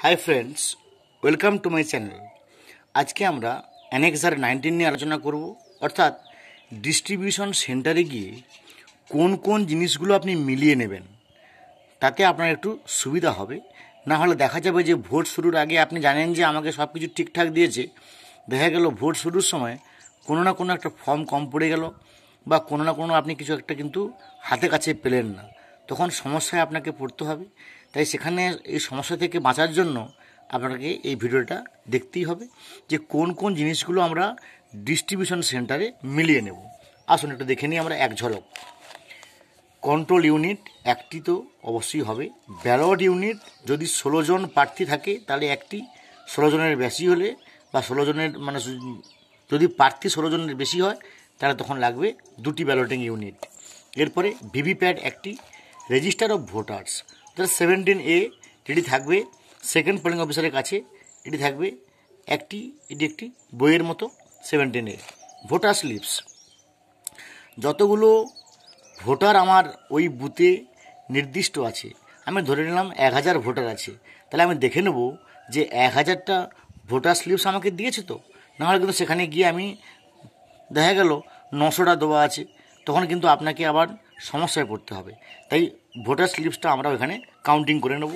Hi friends, welcome to my channel. আজকে আমরা annexure 19 নিয়ে আলোচনা করব, অর্থাৎ ডিস্ট্রিবিউশন সেন্টারে গিয়ে কোন কোন জিনিসগুলো আপনি মিলিয়ে নেবেন, তাতে আপনার একটু সুবিধা হবে। না হলে দেখা যাবে যে ভোট শুরুর আগে আপনি জানেন যে আমাকে সব কিছু ঠিকঠাক দিয়েছে, দেখা গেল ভোট শুরুর সময় কোনো না কোনো একটা ফর্ম কম পড়ে গেল বা কোনো না কোনো আপনি কিছু একটা কিন্তু হাতে কাছে পেলেন না, তখন সমস্যায় আপনাকে পড়তে হবে। তাই সেখানে এই সমস্যা থেকে বাঁচার জন্য আপনাকে এই ভিডিওটা দেখতেই হবে যে কোন কোন জিনিসগুলো আমরা ডিস্ট্রিবিউশন সেন্টারে মিলিয়ে নেব। আসুন একটু দেখে নিই আমরা এক ঝলক। কন্ট্রোল ইউনিট একটি তো অবশ্যই হবে। ব্যালট ইউনিট যদি 16 জন প্রার্থী থাকে তাহলে একটি, 16 জনের বেশি হলে বা 16 জনের মানে যদি প্রার্থী 16 জনের বেশি হয় তাহলে তখন লাগবে দুটি ব্যালটিং ইউনিট। এরপরে ভিভিপ্যাট একটি, রেজিস্টার অফ ভোটার্স অর্থাৎ 17A যেটি থাকবে সেকেন্ড পোলিং অফিসারের কাছে, এটি থাকবে একটি, এটি একটি বইয়ের মতো 17A। ভোটার স্লিপস, যতগুলো ভোটার আমার ওই বুথে নির্দিষ্ট আছে, আমি ধরে নিলাম 1000 ভোটার আছে, তাহলে আমি দেখে নেব যে 1000টা ভোটার স্লিপস আমাকে দিয়েছে তো, নাহলে কিন্তু সেখানে গিয়ে আমি দেখা গেল 900টা দেওয়া আছে, তখন কিন্তু আপনাকে আবার সমস্যায় পড়তে হবে। তাই ভোটার স্লিপসটা আমরা এখানে কাউন্টিং করে নেব।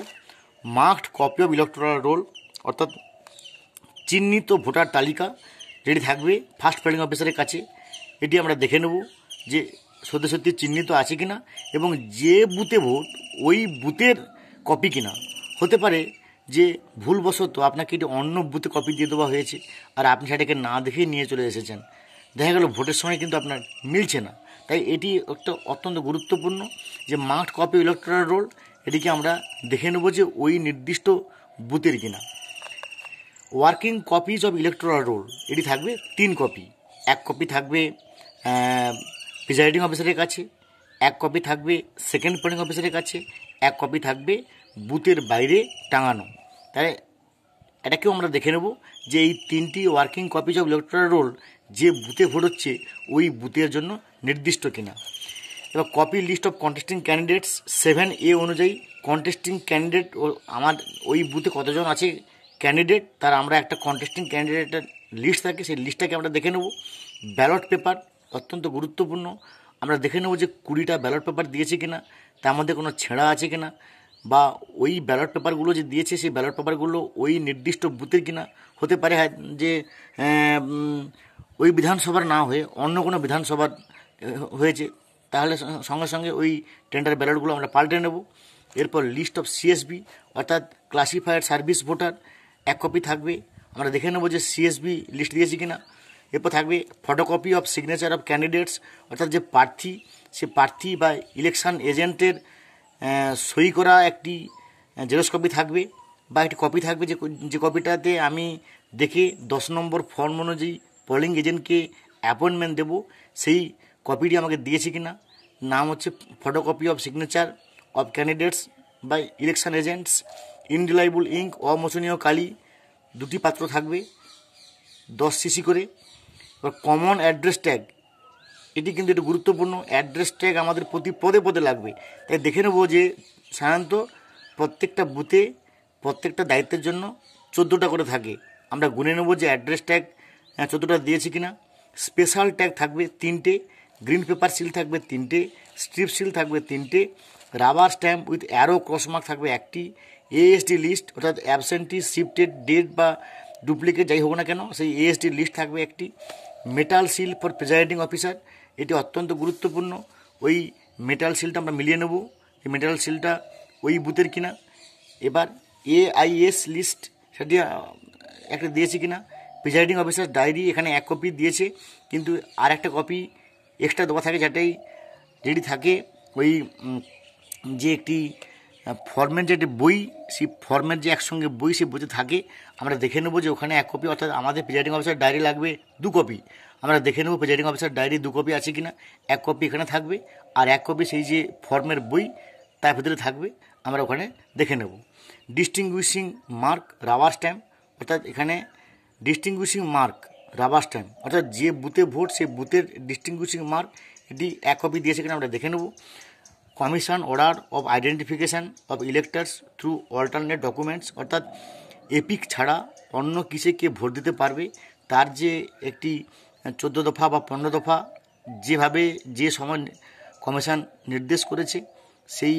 Marked copy of electoral role অর্থাৎ চিহ্নিত ভোটার তালিকা যেটি থাকবে ফার্স্ট পোলিং অফিসারের কাছে, এটি আমরা দেখে নেব যে সত্যি সত্যি চিহ্নিত আছে কিনা এবং যে বুথে ভোট ওই বুথের কপি কিনা। হতে পারে যে ভুলবশত আপনাকে এটি অন্য বুথে কপি দিয়ে দেওয়া হয়েছে আর আপনি সেটাকে না দেখেই নিয়ে চলে এসেছেন, দেখা গেল ভোটের সময় কিন্তু আপনার মিলছে না। তাই এটি একটা অত্যন্ত গুরুত্বপূর্ণ যে মার্কড কপি ইলেকটোরাল রোল, এটিকে আমরা দেখে নেব যে ওই নির্দিষ্ট বুথের কিনা। Working copies of electoral role, এটি থাকবে 3 কপি। এক কপি থাকবে প্রিজাইডিং অফিসারের কাছে, এক কপি থাকবে সেকেন্ড পোলিং অফিসারের কাছে, এক কপি থাকবে বুথের বাইরে টাঙানো। তাই এটাকেও আমরা দেখে নেব যে এই 3টি working copies of electoral role যে বুথে ভোট হচ্ছে ওই বুথের জন্য নির্দিষ্ট কিনা। এবার copy list of contesting candidates 7A অনুযায়ী কন্টেস্টিং ক্যান্ডিডেট ও আমার ওই বুথে কতজন আছে ক্যান্ডিডেট, তার আমরা একটা কন্টেস্টিং ক্যান্ডিডেটের লিস্ট থাকে, সেই লিস্টটাকে আমরা দেখে নেব। ব্যালট পেপার অত্যন্ত গুরুত্বপূর্ণ, আমরা দেখে নেব যে 20টা ব্যালট পেপার দিয়েছে কিনা, তার মধ্যে কোনো ছেঁড়া আছে কিনা, বা ওই ব্যালট পেপারগুলো যে দিয়েছে সেই ব্যালট পেপারগুলো ওই নির্দিষ্ট বুথের কিনা। হতে পারে যে ওই বিধানসভার না হয়ে অন্য কোনো বিধানসভার হয়েছে, তাহলে সঙ্গে সঙ্গে ওই টেন্ডার ব্যালটগুলো আমরা পাল্টে নেব। এরপর লিস্ট অফ CSV অর্থাৎ ক্লাসিফায়ার সার্ভিস ভোটার এক কপি থাকবে, আমরা দেখে নেব যে CSV লিস্ট দিয়েছি কিনা। এরপর থাকবে photocopy of signature of candidates অর্থাৎ যে প্রার্থী, সে প্রার্থী বা ইলেকশন এজেন্টের সই করা একটি জেরক্স কপি থাকবে বা একটি কপি থাকবে যে কপিটাতে আমি দেখে 10 নম্বর ফর্ম অনুযায়ী পোলিং এজেন্টকে অ্যাপয়েন্টমেন্ট দেব, সেই কপিটি আমাকে দিয়েছে কিনা। নাম হচ্ছে photocopy of signature of candidates by election agents. Indelible ink অমোচনীয় কালি 2টি পাত্র থাকবে 10 সিসি করে। এবার কমন অ্যাড্রেস ট্যাগ, এটি কিন্তু একটু গুরুত্বপূর্ণ, অ্যাড্রেস ট্যাগ আমাদের প্রতি পদে পদে লাগবে। তাই দেখে নেব যে সাধারণত প্রত্যেকটা বুথে প্রত্যেকটা দায়িত্বের জন্য 14টা করে থাকে, আমরা গুনে নেব যে অ্যাড্রেস ট্যাগ 14টা দিয়েছে কিনা। স্পেশাল ট্যাগ থাকবে 3টে, গ্রিন পেপার সিল থাকবে 3টে, স্ট্রিপ সিল থাকবে 3টে, রাবার স্ট্যাম্প উইথ অ্যারো ক্রসমার্ক থাকবে একটি, ASD লিস্ট অর্থাৎ অ্যাবসেন্টি শিফটেড ডেট বা ডুপ্লিকেট যাই হোক না কেন সেই ASD লিস্ট থাকবে একটি। Metal seal for presiding officer, এটি অত্যন্ত গুরুত্বপূর্ণ, ওই মেটাল সিলটা আমরা মিলিয়ে নেব এই মেটাল সিলটা ওই বুথের কিনা। এবার AIS লিস্ট সেটি একটা দিয়েছে কিনা। প্রিজাইডিং অফিসার ডায়েরি এখানে 1 কপি দিয়েছে, কিন্তু আর একটা কপি এক্সট্রা দেওয়া থাকে যেটি থাকে ওই যে একটি ফর্মের যে একটি বই, সেই ফর্মের যে একসঙ্গে বই সেই বইতে থাকে, আমরা দেখে নেব যে ওখানে 1 কপি, অর্থাৎ আমাদের প্রিজাইডিং অফিসার ডায়েরি লাগবে 2 কপি, আমরা দেখে নেব প্রিজাইডিং অফিসার ডায়েরি 2 কপি আছে কিনা। 1 কপি এখানে থাকবে আর 1 কপি সেই যে ফর্মের বই তার ভিতরে থাকবে, আমরা ওখানে দেখে নেব। ডিস্টিংগুইশিং মার্ক রাবার স্ট্যাম্প অর্থাৎ এখানে ডিস্টিংগুইশিং মার্ক রাবার স্ট্যাম্প অর্থাৎ যে বুথে ভোট সেই বুথের ডিস্টিংগুইশিং মার্ক, এটি 1 কপি দিয়েছে কিনা আমরা দেখে নেব। Commission order of identification of electors through alternate documents, অর্থাৎ এপিক ছাড়া অন্য কিসে কে ভোট দিতে পারবে তার যে একটি 14 দফা বা 15 দফা যেভাবে যে সময় কমিশন নির্দেশ করেছে, সেই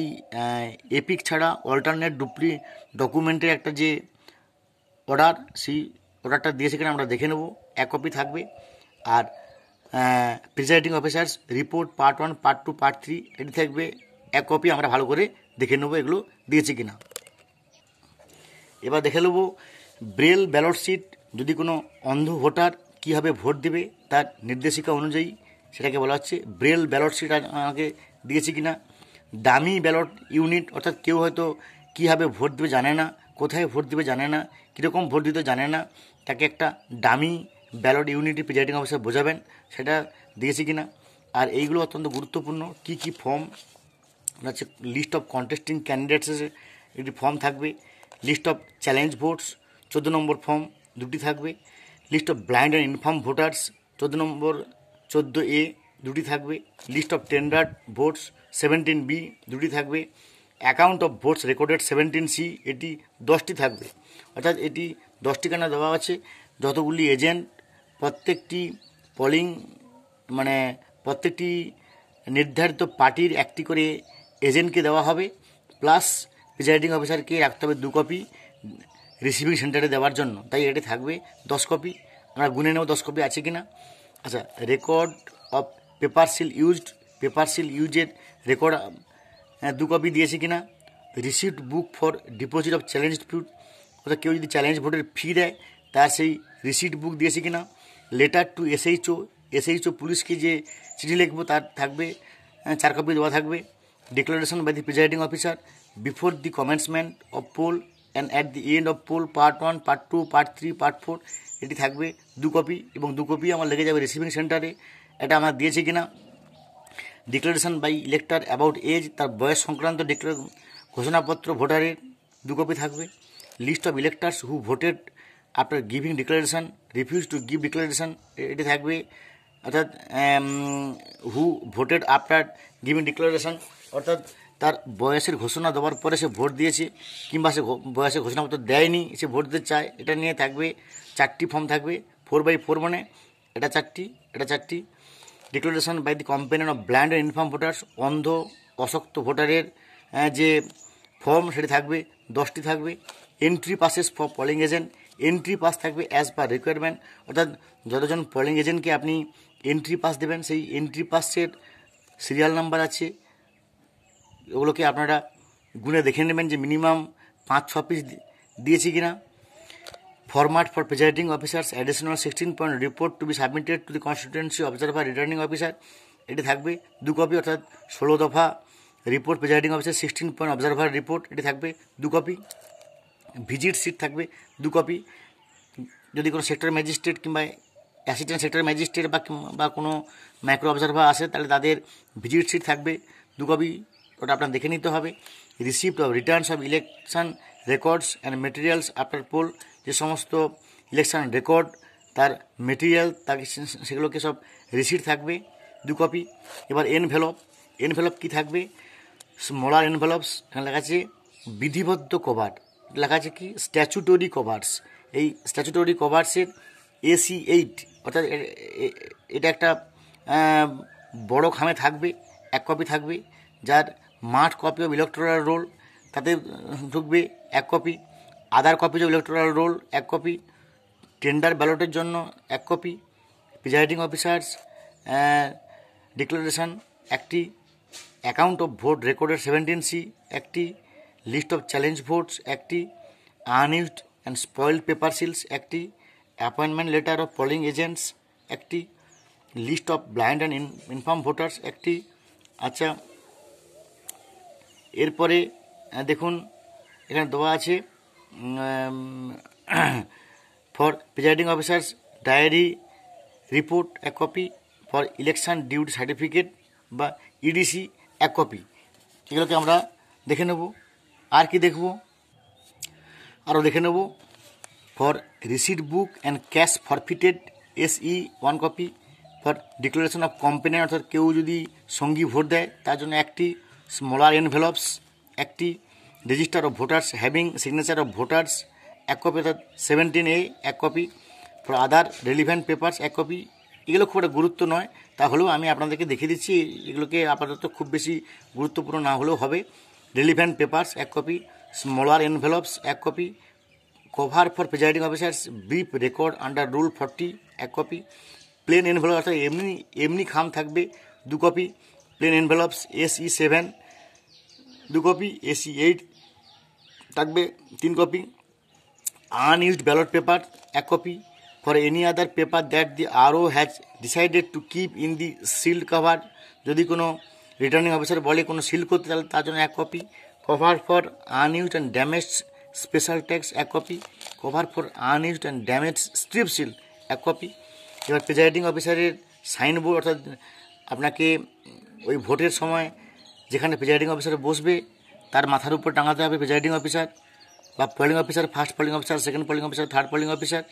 এপিক ছাড়া অল্টারনেট ডকুমেন্টের একটা যে অর্ডার, সেই অর্ডারটা দিয়েছে কিনা আমরা দেখে নেব। এক কপি থাকবে। আর presiding officers report part 1, part 2, part 3 এটি থাকবে এক কপি। আমরা ভালো করে দেখে নেব এগুলো দিয়েছে কিনা। এবার দেখে নেব ব্রেল ব্যালট শিট, যদি কোনো অন্ধ ভোটার কীভাবে ভোট দেবে তার নির্দেশিকা অনুযায়ী সেটাকে বলা হচ্ছে ব্রেল ব্যালট শিট আমাকে দিয়েছে কিনা। ডামি ব্যালট ইউনিট, অর্থাৎ কেউ হয়তো কীভাবে ভোট দেবে জানে না, কোথায় ভোট দেবে জানে না, কীরকম ভোট দিতে জানে না, তাকে একটা ডামি ব্যালট ইউনিটি প্রিজাইডিং অফিসার বোঝাবেন, সেটা দিয়েছে কিনা। আর এইগুলো অত্যন্ত গুরুত্বপূর্ণ। কি কি ফর্ম হচ্ছে, লিস্ট অফ কন্টেস্টিং ক্যান্ডিডেটসের একটি ফর্ম থাকবে। লিস্ট অফ চ্যালেঞ্জ ভোটস 14 নম্বর ফর্ম দুটি থাকবে। List of blind and inform voters 14A দুটি থাকবে। লিস্ট অফ টেন্ডার্ড ভোটস 17B দুটি থাকবে। Account of votes recorded 17C এটি 10টি থাকবে। অর্থাৎ এটি 10টি কেন দেওয়া আছে, যতগুলি এজেন্ট প্রত্যেকটি পোলিং মানে প্রত্যেকটি নির্ধারিত পার্টির একটি করে এজেন্টকে দেওয়া হবে, প্লাস প্রিজাইডিং অফিসারকে রাখতে হবে 2 কপি রিসিভিং সেন্টারে দেওয়ার জন্য। তাই এটি থাকবে 10 কপি। আমরা গুনে নেব 10 কপি আছে কিনা। আচ্ছা, রেকর্ড অফ পেপার সিল ইউজের রেকর্ড 2 কপি দিয়েছে কিনা। Receipt book for deposit of challenge vote, অর্থাৎ কেউ যদি চ্যালেঞ্জ ভোটের ফি দেয় তার সেই রিসিপ্ট বুক দিয়েছে কিনা। লেটার টু এসএইচও পুলিশকে যে চিঠি লিখবো তার থাকবে 4 কপি দেওয়া থাকবে। Declaration by the presiding officer before the commencement of poll and at the end of poll part 1, part 2, part 3, part 4 এটি থাকবে 2 কপি, এবং 2 কপি আমার লেগে যাবে রিসিভিং সেন্টারে। এটা আমার দিয়েছে কিনা। Declaration by elector about age, তার বয়স সংক্রান্ত ঘোষণাপত্র ভোটারের 2 কপি থাকবে। List of electors who voted after giving declaration refuse to give declaration এটি থাকবে, অর্থাৎ who voted after giving declaration, অর্থাৎ তার বয়সের ঘোষণা দেওয়ার পরে সে ভোট দিয়েছে কিংবা সে বয়সের ঘোষণাপত্র দেয়নি, সে ভোট দিতে চায়, এটা নিয়ে থাকবে 4টি ফর্ম থাকবে। 4x4 মানে এটা 4টি। Declaration by the companion of blind and inform voters, অন্ধ অশক্ত ভোটারের যে ফর্ম সেটি থাকবে 10টি থাকবে। Entry passes for polling agent, entry pass থাকবে অ্যাজ পার রিকোয়ারমেন্ট, অর্থাৎ যতজন পোলিং এজেন্টকে আপনি এন্ট্রি পাস দেবেন সেই এন্ট্রি পাসের সিরিয়াল নাম্বার আছে, ওগুলোকে আপনারা গুনে দেখে নেবেন যে মিনিমাম 5-6 পিস দিয়েছি কিনা। Format for presiding officers additional 16 point report to be submitted to the constituency observer returning officer, এটি থাকবে 2 কপি, অর্থাৎ 16 দফা report presiding officer 16 point observer report, এটি থাকবে 2 কপি। ভিজিট সিট থাকবে 2 কপি। যদি কোনো সেক্টর ম্যাজিস্ট্রেট কিংবা অ্যাসিস্ট্যান্ট সেক্টর ম্যাজিস্ট্রেট বা কোনো মাইক্রো অবজারভার আসে তাহলে তাদের ভিজিট সিট থাকবে 2 কপি, ওটা আপনার দেখে নিতে হবে। Receipt of returns of election records and materials after poll, যে সমস্ত ইলেকশন রেকর্ড তার মেটেরিয়াল তাকে সেগুলোকে সব রিসিট থাকবে 2 কপি। এবার এনভেলপ কী থাকবে, স্মলার এনভেলপস, এখানে লেখা আছে বিধিবদ্ধ কভার, লেখা আছে কি স্ট্যাচুটরি কভার্স। এই স্ট্যাচুটরি কভার্সের AC8, অর্থাৎ এটা একটা বড় খামে থাকবে 1 কপি থাকবে, যার মাঠ কপি অফ ইলেকটোরাল রোল তাতে ঢুকবে 1 copy. Other copy of electoral roll 1 copy. Tender ব্যালটের জন্য 1 কপি। প্রিজাইডিং অফিসার্স ডিক্লারেশন 1টি। Account of vote recorded 17C 1টি। লিস্ট অফ চ্যালেঞ্জ ভোটস 1টি। Unused and spoiled paper seals 1টি। Appointment letter of polling agents 1টি। List of blind and inform voters 1টি। আচ্ছা, এরপরে দেখুন এখানে দেওয়া আছে for presiding officers diary report 1 copy, for election duty certificate বা EDC 1 কপি। এগুলোকে আমরা দেখে নেব। আর কি দেখব, আরও দেখে নেব for receipt book and cash ফরফিটেড SE 1 copy, for declaration of companion, অর্থাৎ কেউ যদি সঙ্গী ভোট দেয় তার জন্য 1টি স্মলার এনভেলপস একটি, register of voters having signature of voters এক কপি অর্থাৎ 17A এক copy, for other relevant papers এক কপি। এগুলো খুব একটা গুরুত্ব নয়, তাহলেও আমি আপনাদেরকে দেখিয়ে দিচ্ছি, এগুলোকে আপাতত খুব বেশি গুরুত্বপূর্ণ না হলেও হবে। রেলিভেন্ট পেপার্স এক কপি, স্মলার এনভেলপস এক copy, cover for presiding officers brief record under rule 40 এক কপি, প্লেন এনভেলপ অর্থাৎ এমনি এমনি খাম থাকবে 2 copy, plane এনভেলপস SE7 2 copy, SE8 থাকবে 3 কপি, আনইউজড ব্যালট পেপার এক copy, for any other paper that the RO has decided to keep in the sealed cover, যদি কোনো রিটার্নিং অফিসার বলে কোনো সিল করতে তাহলে তার জন্য এক copy, cover for unused and damage special tags এক copy, cover for unused and damage strip seal এক কপি। এবার প্রিজাইডিং অফিসারের সাইনবোর্ড অর্থাৎ আপনাকে ওই ভোটের সময় যেখানে প্রিজাইডিং অফিসার বসবে তার মাথার উপর টাঙাতে হবে প্রিজাইডিং অফিসার বা polling officer, first polling officer, second polling officer, third polling officer.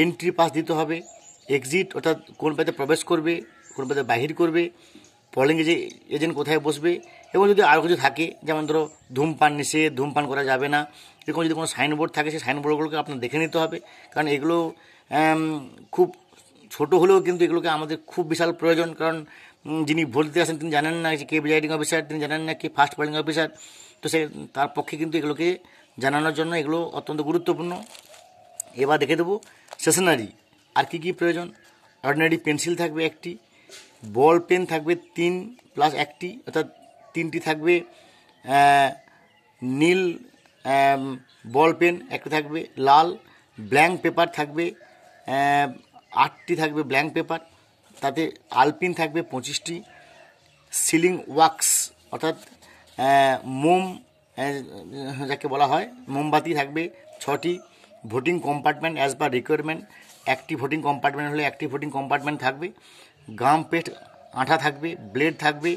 Entry pass দিতে হবে, এক্সিট অর্থাৎ কোন পাতে প্রবেশ করবে, কোন পাতে বাহির করবে, পোলিং এজেন্ট কোথায় বসবে, এবং যদি আরও কিছু থাকে যেমন ধরো ধূমপান নিষেধ, ধূমপান করা যাবে না, এরকম যদি কোনো সাইনবোর্ড থাকে সেই সাইনবোর্ডগুলোকে আপনার দেখে নিতে হবে, কারণ এগুলো খুব ছোট হলেও কিন্তু এগুলোকে আমাদের খুব বিশাল প্রয়োজন। কারণ যিনি ভোট দিতে আসেন তিনি জানেন না যে কে প্রিজাইডিং অফিসার, তিনি জানেন না কে ফার্স্ট পোলিং অফিসার, তো সে তার পক্ষে কিন্তু এগুলোকে জানানোর জন্য এগুলো অত্যন্ত গুরুত্বপূর্ণ। এবার দেখে দেবো স্টেশনারি আর কি কি প্রয়োজন। অর্ডিনারি পেন্সিল থাকবে একটি, বল পেন থাকবে 3 প্লাস একটি অর্থাৎ 3টি থাকবে, নীল বল পেন একটা থাকবে, লাল ব্ল্যাঙ্ক পেপার থাকবে 8টি থাকবে ব্ল্যাঙ্ক পেপার, তাতে আলপিন থাকবে 25টি, সিলিং ওয়াক্স অর্থাৎ মোম যাকে বলা হয় মোমবাতি থাকবে 6টি, voting compartment as per requirement একটি ভোটিং কম্পার্টমেন্ট হলে একটি ভোটিং কম্পার্টমেন্ট থাকবে, গাম পেস্ট আঠা থাকবে, ব্লেড থাকবে,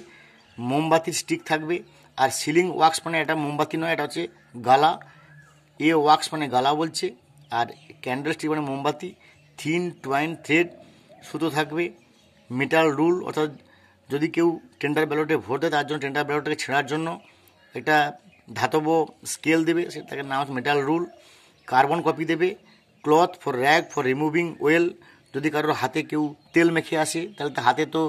মোমবাতির স্টিক থাকবে। আর সিলিং ওয়াক্স মানে এটা মোমবাতি নয়, এটা হচ্ছে গালা, ওয়াক্স মানে গালা বলছে, আর ক্যান্ডেল স্টিক মানে মোমবাতি, থিন টুয়াইন থ্রেড সুতো থাকবে, মেটাল রুল অর্থাৎ যদি কেউ টেন্ডার ব্যালটে ভোট দেয় তার জন্য টেন্ডার ব্যালটটাকে ছেঁড়ার জন্য একটা ধাতব স্কেল দেবে, সেটাকে নাম হচ্ছে মেটাল রুল, কার্বন কপি দেবে, cloth for rag for removing well, যদি কারোর হাতে কেউ তেল মেখে আসে তাহলে তার হাতে তো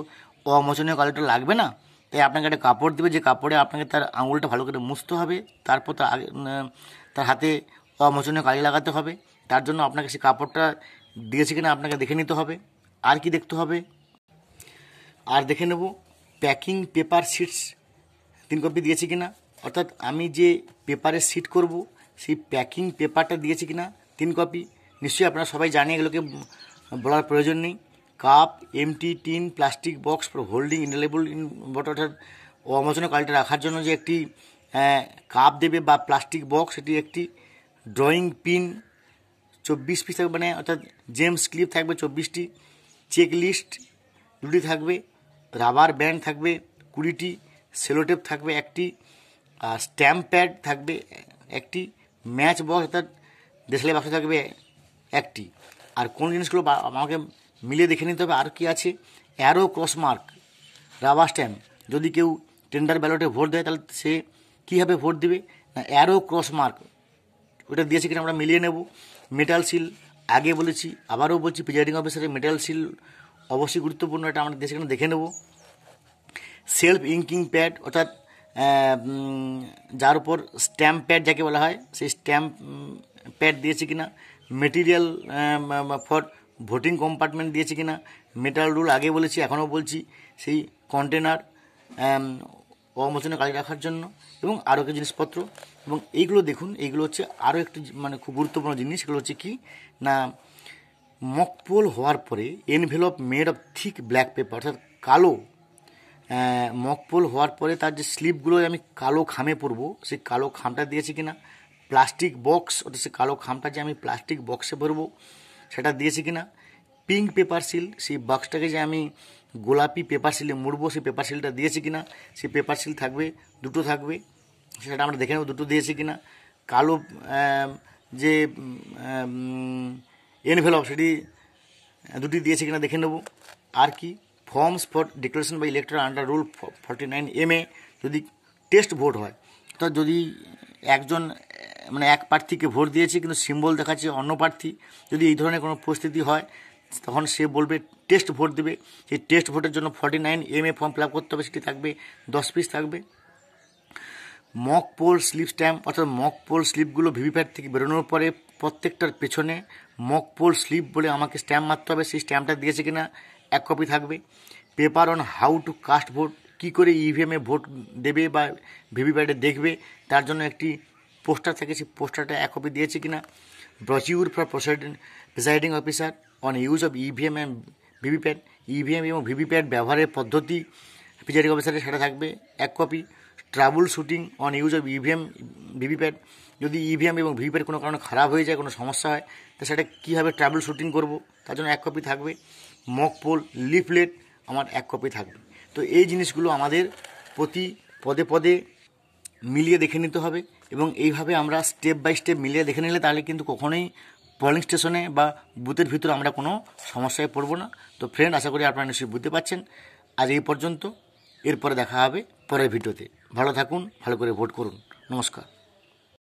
অমোচনীয় কালিটা লাগবে না, তাই আপনাকে একটা কাপড় দেবে, যে কাপড়ে আপনাকে তার আঙুলটা ভালো করে মুছতে হবে, তারপর তার হাতে অমোচনীয় কালি লাগাতে হবে, তার জন্য আপনাকে সেই কাপড়টা দিয়েছে কিনা আপনাকে দেখে নিতে হবে। আর কি দেখতে হবে, আর দেখে নেব প্যাকিং পেপার শিটস 3 কপি দিয়েছে কিনা, অর্থাৎ আমি যে পেপারে শিট করব সেই প্যাকিং পেপারটা দিয়েছে কিনা 3 কপি। নিশ্চয়ই আপনারা সবাই জানেন, এগুলোকে বলার প্রয়োজন নেই। Cup, empty tin, plastic box for holding indelible ink bottle অর্থাৎ অমোচনীয় কালিটা রাখার জন্য যে একটি কাপ দেবে বা প্লাস্টিক বক্স, সেটি একটি, ড্রয়িং পিন 24 পিস থাকবে মানে অর্থাৎ জেমস ক্লিপ থাকবে 24টি, চেক লিস্ট 2টি থাকবে, রাবার ব্যান্ড থাকবে 20টি, সেলোটেপ থাকবে একটি, আর স্ট্যাম্প প্যাড থাকবে একটি, ম্যাচ বক্স অর্থাৎ দেশলাই বাক্স থাকবে একটি। আর কোন জিনিসগুলো আমাকে মিলিয়ে দেখে নিতে হবে আর কি আছে, অ্যারো ক্রসমার্ক, রাবার স্ট্যাম্প, যদি কেউ টেন্ডার ব্যালটে ভোট দেয় তাহলে সে কীভাবে ভোট দেবে না অ্যারো ক্রসমার্ক ওটা দিয়েছে কিনা আমরা মিলিয়ে নেব। মেটাল সিল আগে বলেছি আবারও বলছি, প্রিজাইডিং অফিসারের মেটাল সিল অবশ্যই গুরুত্বপূর্ণ, এটা আমরা দেশে কিনা দেখে নেব। সেলফ ইঙ্কিং প্যাড অর্থাৎ যার উপর স্ট্যাম্প প্যাড যাকে বলা হয় সেই স্ট্যাম্প প্যাড দিয়েছে কিনা, মেটেরিয়াল ফর ভোটিং কম্পার্টমেন্ট দিয়েছে কিনা, মেটাল রুল আগে বলেছি এখনও বলছি, সেই কন্টেনার অমোচনীয় কালি রাখার জন্য, এবং আরও কিছু জিনিসপত্র। এবং এইগুলো দেখুন, এইগুলো হচ্ছে আরও একটি মানে খুব গুরুত্বপূর্ণ জিনিস, সেগুলো হচ্ছে কি না মকপোল হওয়ার পরে envelope made of thick black pepper অর্থাৎ কালো, মকপোল হওয়ার পরে তার যে স্লিপগুলো আমি কালো খামে পরবো সেই কালো খামটা দিয়েছি কিনা, প্লাস্টিক বক্স অর্থাৎ সেই কালো খামটা যে আমি প্লাস্টিক বক্সে ভরবো সেটা দিয়েছি কিনা, পিঙ্ক পেপার সিল সেই বক্সটাকে যে আমি গোলাপি পেপার সিলে মুড়বো সেই পেপার সিলটা দিয়েছি কিনা, সেই পেপার সিল থাকবে 2টো থাকবে, সেটা আমরা দেখে নেব 2টো দিয়েছি কিনা, কালো যে এনভেলপ সেটি 2টি দিয়েছে কিনা দেখে নেব। আর কি forms for declaration by elector under rule 49 MA, যদি টেস্ট ভোট হয়। তো যদি একজন মানে এক প্রার্থীকে ভোট দিয়েছে কিন্তু সিম্বল দেখাচ্ছে অন্য প্রার্থী, যদি এই ধরনের কোনো পরিস্থিতি হয় তখন সে বলবে টেস্ট ভোট দেবে। সেই টেস্ট ভোটের জন্য 49MA ফর্ম ফিল আপ করতে হবে, সেটি থাকবে 10 পিস থাকবে। মক পোল স্লিপ স্ট্যাম্প, অর্থাৎ মক পোল স্লিপগুলো ভিভিপ্যাট থেকে বেরোনোর পরে প্রত্যেকটার পেছনে মক পোল স্লিপ বলে আমাকে স্ট্যাম্প মারতে হবে, সেই স্ট্যাম্পটা দিয়েছে কিনা 1 কপি থাকবে। Paper on how to cast vote, কী করে ইভিএমে ভোট দেবে বা ভিভিপ্যাটে দেখবে তার জন্য একটি পোস্টার থাকে, সেই পোস্টারটা 1 কপি দিয়েছে কিনা। Brochure for presiding officer on use of EVM and VVPAT, EVM এবং ভিভিপ্যাট ব্যবহারের পদ্ধতি প্রিসাইডিং অফিসারের সেটা থাকবে 1 copy. Troubleshooting on use of EVM VVPAT, যদি ইভিএম এবং ভিভিপ্যাট কোনো কারণে খারাপ হয়ে যায়, কোনো সমস্যা হয়, তো সেটা কীভাবে ট্রাবল শুটিং করবো তার জন্য 1 কপি থাকবে। মক পোল লিফলেট আমার 1 কপি থাকবে। তো এই জিনিসগুলো আমাদের প্রতি পদে পদে মিলিয়ে দেখে নিতে হবে, এবং এইভাবে আমরা স্টেপ বাই স্টেপ মিলিয়ে দেখে নিলে তাহলে কিন্তু কখনোই পোলিং স্টেশনে বা বুথের ভিতরে আমরা কোনো সমস্যায় পড়বো না। তো ফ্রেন্ড, আশা করি আপনারা নিশ্চয়ই বুঝতে পারছেন। আজ এই পর্যন্ত, এরপরে দেখা হবে পরের ভিডিওতে। ভালো থাকুন, ভালো করে ভোট করুন। নমস্কার।